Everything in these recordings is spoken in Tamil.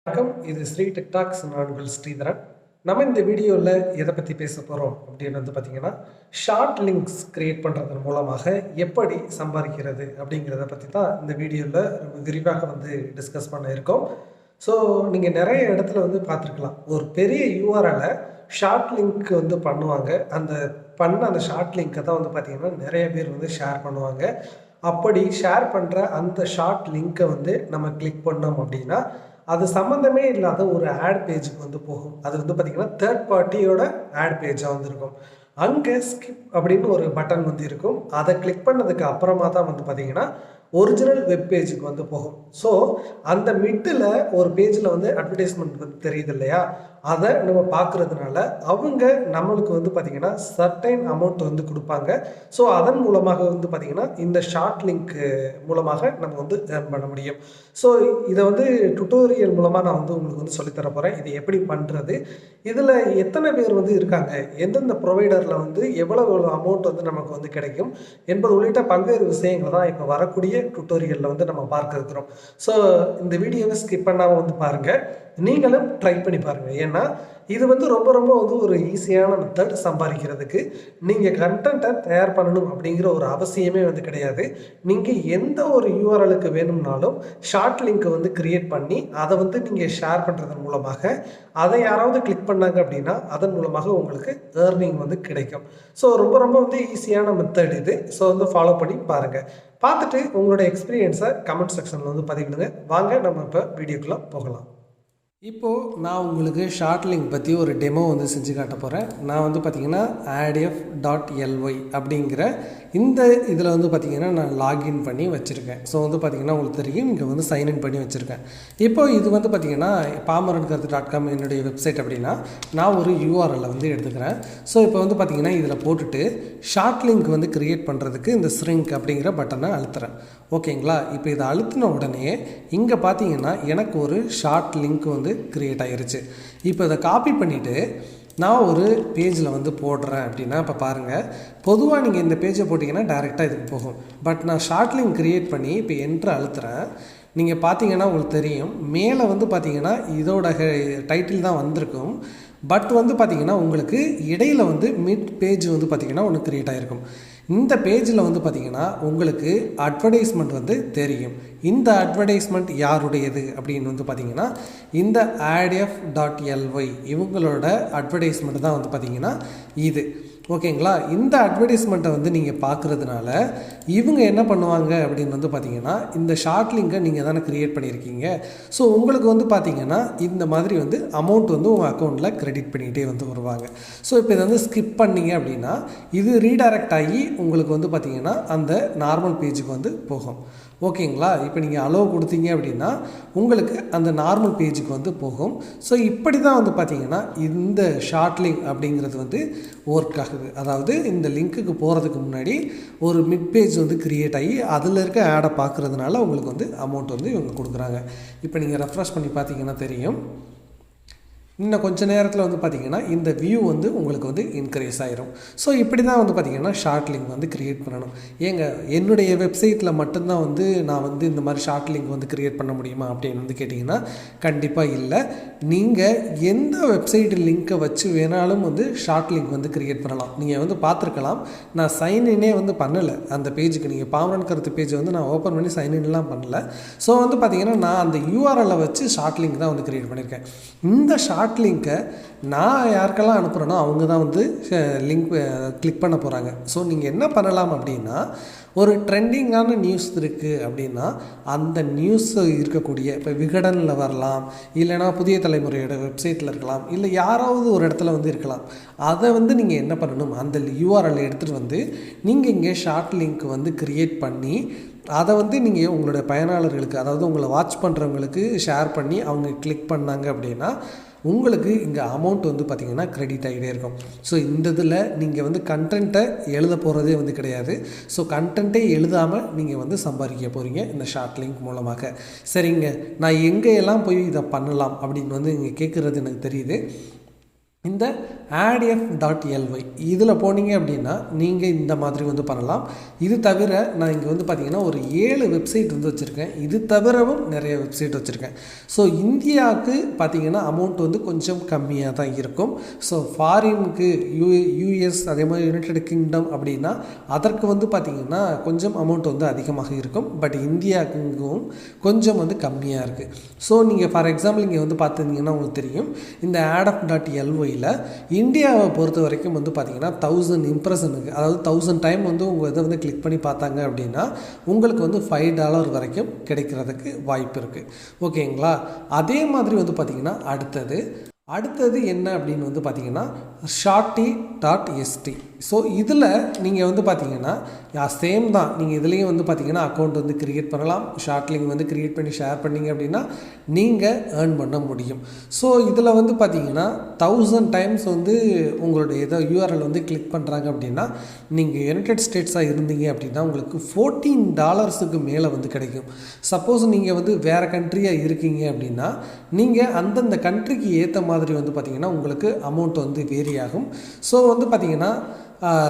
வணக்கம். இது ஸ்ரீ டிக்டாக்ஸ். நான் உங்கள் ஸ்ரீதரன். நம்ம இந்த வீடியோவில் எதை பற்றி பேச போகிறோம் அப்படின்னு பார்த்தீங்கன்னா, ஷார்ட் லிங்க்ஸ் கிரியேட் பண்ணுறதன் மூலமாக எப்படி சம்பாதிக்கிறது அப்படிங்கிறத பற்றி தான் இந்த வீடியோவில் ரொம்ப விரிவாக டிஸ்கஸ் பண்ண இருக்கோம். ஸோ நீங்கள் நிறைய இடத்துல பார்த்துருக்கலாம், ஒரு பெரிய யூஆர்எல்லை ஷார்ட் லிங்க் பண்ணுவாங்க. அந்த ஷார்ட் லிங்க்கை தான் பார்த்தீங்கன்னா நிறைய பேர் ஷேர் பண்ணுவாங்க. அப்படி ஷேர் பண்ணுற அந்த ஷார்ட் லிங்க்கை நம்ம கிளிக் பண்ணோம் அப்படின்னா, அது சம்மந்தமே இல்லாத ஒரு ஆட் பேஜுக்கு போகும். அது பார்த்திங்கன்னா தேர்ட் பார்ட்டியோட ஆட் பேஜாக இருக்கும். அங்கே ஸ்கிப் அப்படின்னு ஒரு பட்டன் இருக்கும். அதை கிளிக் பண்ணதுக்கு அப்புறமா தான் பார்த்திங்கன்னா ஒரிஜினல் வெப் பேஜுக்கு போகும். ஸோ அந்த மிட்டில் ஒரு பேஜில் அட்வர்டைஸ்மெண்ட் தெரியுது இல்லையா, அதை நம்ம பார்க்குறதுனால அவங்க நம்மளுக்கு பார்த்திங்கன்னா சர்டைன் அமௌண்ட் கொடுப்பாங்க. ஸோ அதன் மூலமாக பார்த்திங்கன்னா இந்த ஷார்ட் லிங்க் மூலமாக நம்ம ஏர்ன் பண்ண முடியும். ஸோ இதை டுட்டோரியல் மூலமாக நான் உங்களுக்கு சொல்லித்தர போகிறேன். இது எப்படி பண்ணுறது, இதில் எத்தனை பேர் இருக்காங்க, எந்தெந்த ப்ரொவைடரில் எவ்வளோ அமௌண்ட் நமக்கு கிடைக்கும் என்பது உள்ளிட்ட பல்வேறு விஷயங்களை தான் இப்போ வரக்கூடிய டுட்டோரியலில் நம்ம பார்க்க இருக்கிறோம். ஸோ இந்த வீடியோவை ஸ்கிப் பண்ணாமல் பாருங்கள். நீங்களும் ட்ரை பண்ணி பாருங்கள். ஏன்னா இது ரொம்ப ரொம்ப ஒரு ஈஸியான மெத்தட் சம்பாதிக்கிறதுக்கு. நீங்கள் கண்டென்ட்டை தயார் பண்ணணும் அப்படிங்கிற ஒரு அவசியமே கிடையாது. நீங்கள் எந்த ஒரு யூஆர்எலுக்கு வேணும்னாலும் ஷார்ட் லிங்க்கை கிரியேட் பண்ணி அதை நீங்கள் ஷேர் பண்ணுறதன் மூலமாக அதை யாராவது கிளிக் பண்ணாங்க அப்படின்னா அதன் மூலமாக உங்களுக்கு ஏர்னிங் கிடைக்கும். ஸோ ரொம்ப ரொம்ப ஈஸியான மெத்தட் இது. ஸோ ஃபாலோ பண்ணி பாருங்கள். பார்த்துட்டு உங்களோட எக்ஸ்பீரியன்ஸை கமெண்ட் செக்ஷனில் பதிவிடுங்க. வாங்க நம்ம இப்போ வீடியோக்குள்ளே போகலாம். இப்போது நான் உங்களுக்கு ஷார்ட் லிங்க் பற்றி ஒரு டெமோ செஞ்சு காட்ட போகிறேன். நான் பார்த்திங்கன்னா adf.ly அப்படிங்கிற இந்த இதில் பார்த்திங்கன்னா நான் லாகின் பண்ணி வச்சுருக்கேன். ஸோ பார்த்திங்கன்னா உங்களுக்கு தெரியும், இங்கே சைன்இன் பண்ணி வச்சுருக்கேன். இப்போ இது பார்த்திங்கன்னா paamarankarthu.com என்னுடைய வெப்சைட். அப்படின்னா நான் ஒரு யூஆர்எல்லை எடுத்துக்கிறேன். ஸோ இப்போ பார்த்திங்கன்னா இதில் போட்டுட்டு ஷார்ட் லிங்க் கிரியேட் பண்ணுறதுக்கு இந்த ஸ்ரிங்க் அப்படிங்கிற பட்டனை அழுத்துறேன். ஓகேங்களா? இப்போ இதை அழுத்தின உடனே இங்கே பார்த்தீங்கன்னா எனக்கு ஒரு ஷார்ட் லிங்க் கிரியேட் ஆகிருச்சு. இப்போ இதை காப்பி பண்ணிவிட்டு நான் ஒரு பேஜில் போடுறேன் அப்படின்னா, இப்போ பாருங்கள், பொதுவாக நீங்கள் இந்த பேஜை போட்டிங்கன்னா டைரெக்டாக இதுக்கு போகும். பட் நான் ஷார்ட் லிங்க் கிரியேட் பண்ணி இப்போ என்ட்ரு அழுத்துறேன். நீங்கள் பார்த்தீங்கன்னா உங்களுக்கு தெரியும், மேலே பார்த்தீங்கன்னா இதோட டைட்டில் தான் வந்திருக்கும். பட் பார்த்திங்கன்னா உங்களுக்கு இடையில் மிட் பேஜ் பார்த்திங்கன்னா ஒன்று க்ரியேட் ஆகிருக்கும். இந்த பேஜில் பார்த்திங்கன்னா உங்களுக்கு அட்வர்டைஸ்மெண்ட் தெரியும். இந்த அட்வர்டைஸ்மெண்ட் யாருடையது அப்படின்னு பார்த்திங்கன்னா இந்த adf.ly இவங்களோட அட்வர்டைஸ்மெண்ட் தான் பார்த்திங்கன்னா இது. ஓகேங்களா? இந்த அட்வர்டைஸ்மெண்ட்டை நீங்கள் பார்க்குறதுனால இவங்க என்ன பண்ணுவாங்க அப்படின்னு பார்த்திங்கன்னா இந்த ஷார்ட் லிங்கை நீங்கள் தானே க்ரியேட் பண்ணியிருக்கீங்க. ஸோ உங்களுக்கு பார்த்திங்கன்னா இந்த மாதிரி அமௌண்ட் உங்கள் அக்கௌண்ட்டில் க்ரெடிட் பண்ணிகிட்டே வருவாங்க. ஸோ இப்போ இதை ஸ்கிப் பண்ணிங்க அப்படின்னா இது ரீடைரக்ட் ஆகி உங்களுக்கு பார்த்திங்கன்னா அந்த நார்மல் பேஜுக்கு போகும். ஓகேங்களா? இப்போ நீங்கள் அலோவ் கொடுத்தீங்க அப்படின்னா உங்களுக்கு அந்த நார்மல் பேஜுக்கு போகும். ஸோ இப்படி தான் பார்த்திங்கன்னா இந்த ஷார்ட் லிங்க் அப்படிங்கிறது ஒர்க் ஆகுது. அதாவது இந்த லிங்க்குக்கு போகிறதுக்கு முன்னாடி ஒரு மிட் பேஜ் க்ரியேட் ஆகி அதில் இருக்க ஆடை பார்க்குறதுனால உங்களுக்கு அமௌண்ட் இவங்க கொடுக்குறாங்க. இப்போ நீங்கள் ரெஃப்ரெஷ் பண்ணி பார்த்தீங்கன்னா தெரியும், இன்னும் கொஞ்சம் நேரத்தில் பார்த்திங்கன்னா இந்த வியூ உங்களுக்கு இன்க்ரீஸ் ஆகிரும். ஸோ இப்படி தான் பார்த்திங்கன்னா ஷார்ட் லிங்க் க்ரியேட் பண்ணணும். ஏங்க என்னுடைய வெப்சைட்டில் மட்டும்தான் நான் இந்த மாதிரி ஷார்ட் லிங்க் க்ரியேட் பண்ண முடியுமா அப்படின்னு கேட்டிங்கன்னா கண்டிப்பாக இல்லை. நீங்கள் எந்த வெப்சைட் லிங்க்கை வச்சு வேணாலும் ஷார்ட் லிங்க் க்ரியேட் பண்ணலாம். நீங்கள் பார்த்துருக்கலாம், நான் சைன்இனே பண்ணலை அந்த பேஜுக்கு. நீங்கள் பாமரன்கருத்து பேஜ் நான் ஓப்பன் பண்ணி சைன்இன்லாம் பண்ணல. ஸோ பார்த்திங்கன்னா நான் அந்த யூஆர்எல்லை வச்சு ஷார்ட் லிங்க் தான் க்ரியேட் பண்ணியிருக்கேன். இந்த ஷார்ட் லிங்க்கை நான் யாருக்கெல்லாம் அனுப்புகிறேனோ அவங்க தான் லிங்க் கிளிக் பண்ண போகிறாங்க. ஸோ நீங்கள் என்ன பண்ணலாம் அப்படின்னா, ஒரு ட்ரெண்டிங்கான நியூஸ் இருக்குது அப்படின்னா அந்த நியூஸ் இருக்கக்கூடிய இப்போ விகடனில் வரலாம், இல்லைனா புதிய தலைமுறையோட வெப்சைட்டில் இருக்கலாம், இல்லை யாராவது ஒரு இடத்துல இருக்கலாம். அதை நீங்கள் என்ன பண்ணணும், அந்த யூஆர்எல் எடுத்துகிட்டு நீங்கள் இங்கே ஷார்ட் லிங்க் க்ரியேட் பண்ணி அதை நீங்கள் உங்களுடைய பயனாளர்களுக்கு, அதாவது உங்களை வாட்ச் பண்ணுறவங்களுக்கு ஷேர் பண்ணி அவங்க கிளிக் பண்ணாங்க அப்படின்னா உங்களுக்கு இங்கே அமௌண்ட் பார்த்திங்கன்னா க்ரெடிட் ஆகிட்டே இருக்கும். ஸோ இந்த இதில் நீங்கள் கண்டென்ட்டை எழுத போகிறதே கிடையாது. ஸோ கண்டென்ட்டே எழுதாமல் நீங்கள் சம்பாதிக்க போகிறீங்க இந்த ஷார்ட் லிங்க் மூலமாக. சரிங்க, நான் எங்கெல்லாம் போய் இதை பண்ணலாம் அப்படின்னு நீங்கள் கேட்குறது எனக்கு தெரியுது. இந்த adf.ly இதில் போனீங்க அப்படின்னா நீங்கள் இந்த மாதிரி வந்து பண்ணலாம். இது தவிர நான் இங்கே வந்து பார்த்திங்கன்னா ஒரு 7 வெப்சைட் வந்து வச்சுருக்கேன். இது தவிரவும் நிறைய வெப்சைட் வச்சுருக்கேன். ஸோ இந்தியாவுக்கு பார்த்திங்கன்னா அமௌண்ட் வந்து கொஞ்சம் கம்மியாக தான் இருக்கும். ஸோ ஃபாரினுக்கு யூஎஸ் அதே மாதிரி யுனைடெட் கிங்டம் அப்படின்னா அதற்கு வந்து பார்த்திங்கன்னா கொஞ்சம் அமௌண்ட் வந்து அதிகமாக இருக்கும். பட் இந்தியாவுக்கும் கொஞ்சம் வந்து கம்மியாக இருக்குது. ஸோ நீங்கள் ஃபார் எக்ஸாம்பிள் இங்கே வந்து பார்த்துருந்தீங்கன்னா உங்களுக்கு தெரியும் இந்த adf.ly இந்தியாவை பொறுத்த வரைக்கும் வந்து பார்த்தீங்கன்னா 1000 இம்ப்ரெஷனுக்கு, அதாவது 1000 டைம் வந்து உங்கள் இதை வந்து கிளிக் பண்ணி பார்த்தாங்க அப்படின்னா உங்களுக்கு வந்து $5 வரைக்கும் கிடைக்கிறதுக்கு வாய்ப்பு இருக்குது. ஓகேங்களா? அதே மாதிரி வந்து பார்த்திங்கன்னா அடுத்தது என்ன அப்படின்னு வந்து பார்த்திங்கன்னா shorty.st. ஸோ இதில் நீங்கள் வந்து பார்த்திங்கன்னா சேம் தான். நீங்கள் இதுலேயும் வந்து பார்த்திங்கன்னா அக்கௌண்ட் வந்து க்ரியேட் பண்ணலாம். ஷார்ட்லிங்க் வந்து க்ரியேட் பண்ணி ஷேர் பண்ணிங்க அப்படின்னா நீங்கள் ஏர்ன் பண்ண முடியும். ஸோ இதில் வந்து பார்த்திங்கன்னா 1000 டைம்ஸ் வந்து உங்களுடைய ஏதோ யூஆர்எல் வந்து கிளிக் பண்ணுறாங்க அப்படின்னா நீங்கள் யுனைடெட் ஸ்டேட்ஸாக இருந்தீங்க அப்படின்னா உங்களுக்கு $14 மேலே வந்து கிடைக்கும். சப்போஸ் நீங்கள் வந்து வேறு கண்ட்ரியாக இருக்கீங்க அப்படின்னா நீங்கள் அந்தந்த கண்ட்ரிக்கு ஏற்ற மாதிரி வந்து பார்த்திங்கன்னா உங்களுக்கு அமௌண்ட் வந்து வேரி ஆகும். ஸோ வந்து பார்த்திங்கன்னா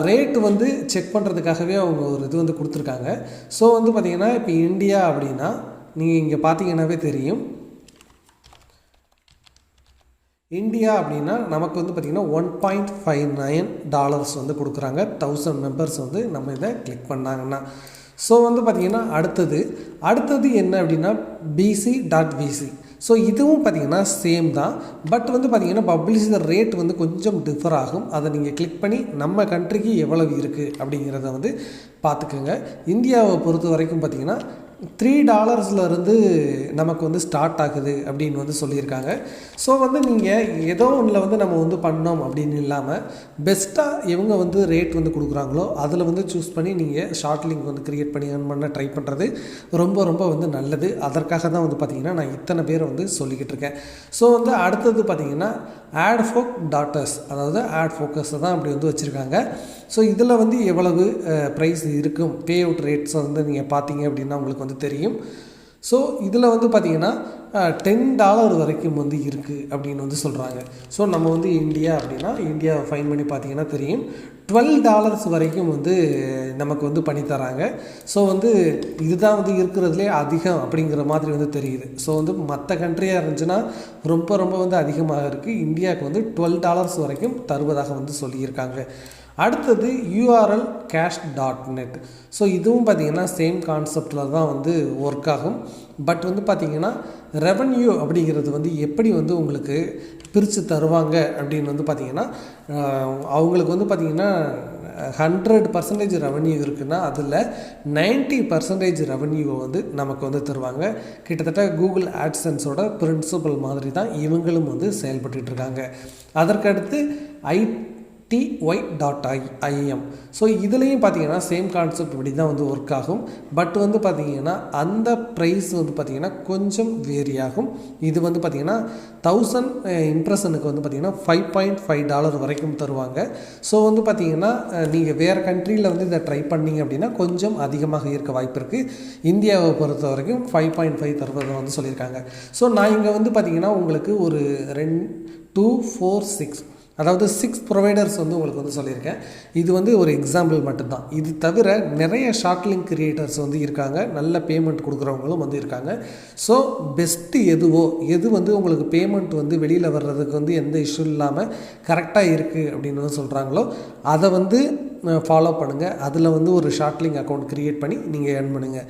ரேட்டு வந்து செக் பண்ணுறதுக்காகவே அவங்க ஒரு இது வந்து கொடுத்துருக்காங்க. ஸோ வந்து பார்த்திங்கன்னா இப்போ இந்தியா அப்படின்னா நீங்கள் இங்கே பார்த்தீங்கன்னாவே தெரியும். இந்தியா அப்படின்னா நமக்கு வந்து பார்த்திங்கன்னா $1.59 வந்து கொடுக்குறாங்க 1000 மெம்பர்ஸ் வந்து நம்ம இதை கிளிக் பண்ணாங்கன்னா. ஸோ வந்து பார்த்திங்கன்னா அடுத்தது என்ன அப்படின்னா bc.vc. ஸோ இதுவும் பார்த்திங்கன்னா சேம் தான். பட் வந்து பார்த்திங்கன்னா பப்ளிஷர் ரேட் வந்து கொஞ்சம் டிஃபர் ஆகும். அதை நீங்கள் கிளிக் பண்ணி நம்ம கண்ட்ரிக்கு எவ்வளவு இருக்குது அப்படிங்கிறத வந்து பார்த்துக்கோங்க. இந்தியாவை பொறுத்த வரைக்கும் பார்த்திங்கன்னா $3 நமக்கு வந்து ஸ்டார்ட் ஆகுது அப்படின்னு வந்து சொல்லியிருக்காங்க. ஸோ வந்து நீங்கள் ஏதோ ஒன்றில் வந்து நம்ம வந்து பண்ணோம் அப்படின்னு இல்லாமல் பெஸ்ட்டாக இவங்க வந்து ரேட் வந்து கொடுக்குறாங்களோ அதில் வந்து சூஸ் பண்ணி நீங்கள் ஷார்ட்லிங்க் வந்து க்ரியேட் பண்ணி ஏர்ன் பண்ண ட்ரை பண்ணுறது ரொம்ப ரொம்ப வந்து நல்லது. அதற்காக தான் வந்து பார்த்திங்கன்னா நான் இத்தனை பேர் வந்து சொல்லிக்கிட்டு இருக்கேன். ஸோ வந்து அடுத்தது பார்த்திங்கன்னா adfocus, அதாவது ஆட் ஃபோக்கஸை தான் அப்படி வந்து வச்சுருக்காங்க. ஸோ இதில் வந்து எவ்வளவு ப்ரைஸ் இருக்கும், பே அவுட் ரேட்ஸை வந்து நீங்கள் பார்த்தீங்க அப்படின்னா உங்களுக்கு வந்து தெரியும். ஸோ இதில் வந்து பார்த்திங்கன்னா $10 வரைக்கும் வந்து இருக்குது அப்படின்னு வந்து சொல்கிறாங்க. ஸோ நம்ம வந்து இந்தியா அப்படின்னா இந்தியாவை ஃபைன் பண்ணி பார்த்திங்கன்னா தெரியும் $12 வரைக்கும் வந்து நமக்கு வந்து பண்ணித்தராங்க. ஸோ வந்து இதுதான் வந்து இருக்கிறதுலே அதிகம் அப்படிங்கிற மாதிரி வந்து தெரியுது. ஸோ வந்து மற்ற கண்ட்ரியாக இருந்துச்சுன்னா ரொம்ப ரொம்ப வந்து அதிகமாக இருக்குது. இந்தியாவுக்கு வந்து $12 வரைக்கும் தருவதாக வந்து சொல்லியிருக்காங்க. அடுத்தது URL cash.net. ஸோ இதுவும் பார்த்திங்கன்னா சேம் கான்செப்டில் தான் வந்து ஒர்க் ஆகும். பட் வந்து பார்த்திங்கன்னா ரெவன்யூ அப்படிங்கிறது வந்து எப்படி வந்து உங்களுக்கு பிரித்து தருவாங்க அப்படின்னு வந்து பார்த்திங்கன்னா அவங்களுக்கு வந்து பார்த்திங்கன்னா 100% ரெவன்யூ இருக்குன்னா அதில் 90% ரெவன்யூவை வந்து நமக்கு வந்து தருவாங்க. கிட்டத்தட்ட கூகுள் ஆட்சன்ஸோட பிரின்சிபல் மாதிரி தான் இவங்களும் வந்து செயல்பட்டுருக்காங்க. அதற்கடுத்து ty.im. ஸோ இதுலேயும் பார்த்தீங்கன்னா சேம் கான்செப்ட் இப்படி தான் வந்து ஒர்க் ஆகும். பட் வந்து பார்த்திங்கன்னா அந்த ப்ரைஸ் வந்து பார்த்திங்கன்னா கொஞ்சம் வேரி ஆகும். இது வந்து பார்த்திங்கன்னா 1000 இம்ப்ரெஷனுக்கு வந்து பார்த்திங்கன்னா $5.5 வரைக்கும் தருவாங்க. ஸோ வந்து பார்த்திங்கன்னா நீங்கள் வேறு கண்ட்ரியில் வந்து இதை ட்ரை பண்ணிங்க அப்படின்னா கொஞ்சம் அதிகமாக இருக்க வாய்ப்பு இருக்குது. இந்தியாவை பொறுத்த வரைக்கும் 5.5 தருவதை வந்து சொல்லியிருக்காங்க. ஸோ நான் இங்கே வந்து பார்த்திங்கன்னா உங்களுக்கு ஒரு 2 4 6 அதாவது 6 ப்ரொவைடர்ஸ் வந்து உங்களுக்கு வந்து சொல்லியிருக்கேன். இது வந்து ஒரு எக்ஸாம்பிள் மட்டும்தான். இது தவிர நிறைய ஷார்ட்லிங்க் கிரியேட்டர்ஸ் வந்து இருக்காங்க, நல்ல பேமெண்ட் கொடுக்குறவங்களும் வந்து இருக்காங்க. ஸோ பெஸ்ட்டு எது வந்து உங்களுக்கு பேமெண்ட் வந்து வெளியில் வர்றதுக்கு வந்து எந்த இஷ்யூ இல்லாமல் கரெக்டாக இருக்குது அப்படின்னு வந்து சொல்கிறாங்களோ அதை வந்து ஃபாலோ பண்ணுங்கள். அதில் வந்து ஒரு ஷார்ட்லிங்க் அக்கௌண்ட் க்ரியேட் பண்ணி நீங்கள் ஏர்ன் பண்ணுங்கள்.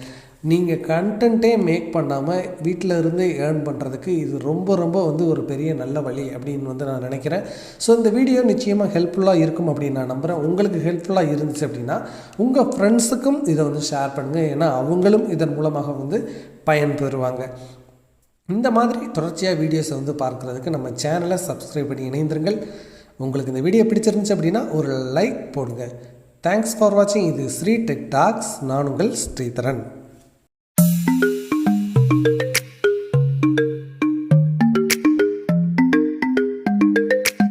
நீங்கள் கண்டென்ட்டே மேக் பண்ணாமல் வீட்டில் இருந்து ஏர்ன் பண்ணுறதுக்கு இது ரொம்ப ரொம்ப வந்து ஒரு பெரிய நல்ல வழி அப்படின்னு வந்து நான் நினைக்கிறேன். ஸோ இந்த வீடியோ நிச்சயமாக ஹெல்ப்ஃபுல்லாக இருக்கும் அப்படின்னு நான் நம்புகிறேன். உங்களுக்கு ஹெல்ப்ஃபுல்லாக இருந்துச்சு அப்படின்னா உங்கள் ஃப்ரெண்ட்ஸுக்கும் இதை வந்து ஷேர் பண்ணுங்கள். ஏன்னா அவங்களும் இதன் மூலமாக வந்து பயன் பெறுவாங்க. இந்த மாதிரி தொடர்ச்சியாக வீடியோஸை வந்து பார்க்குறதுக்கு நம்ம சேனலை சப்ஸ்கிரைப் பண்ணி இணைந்திருங்கள். உங்களுக்கு இந்த வீடியோ பிடிச்சிருந்துச்சு அப்படின்னா ஒரு லைக் போடுங்க. தேங்க்ஸ் ஃபார் வாட்சிங். இது ஸ்ரீ டெக் டாக்ஸ். நான் உங்கள் ஸ்ரீதரன்.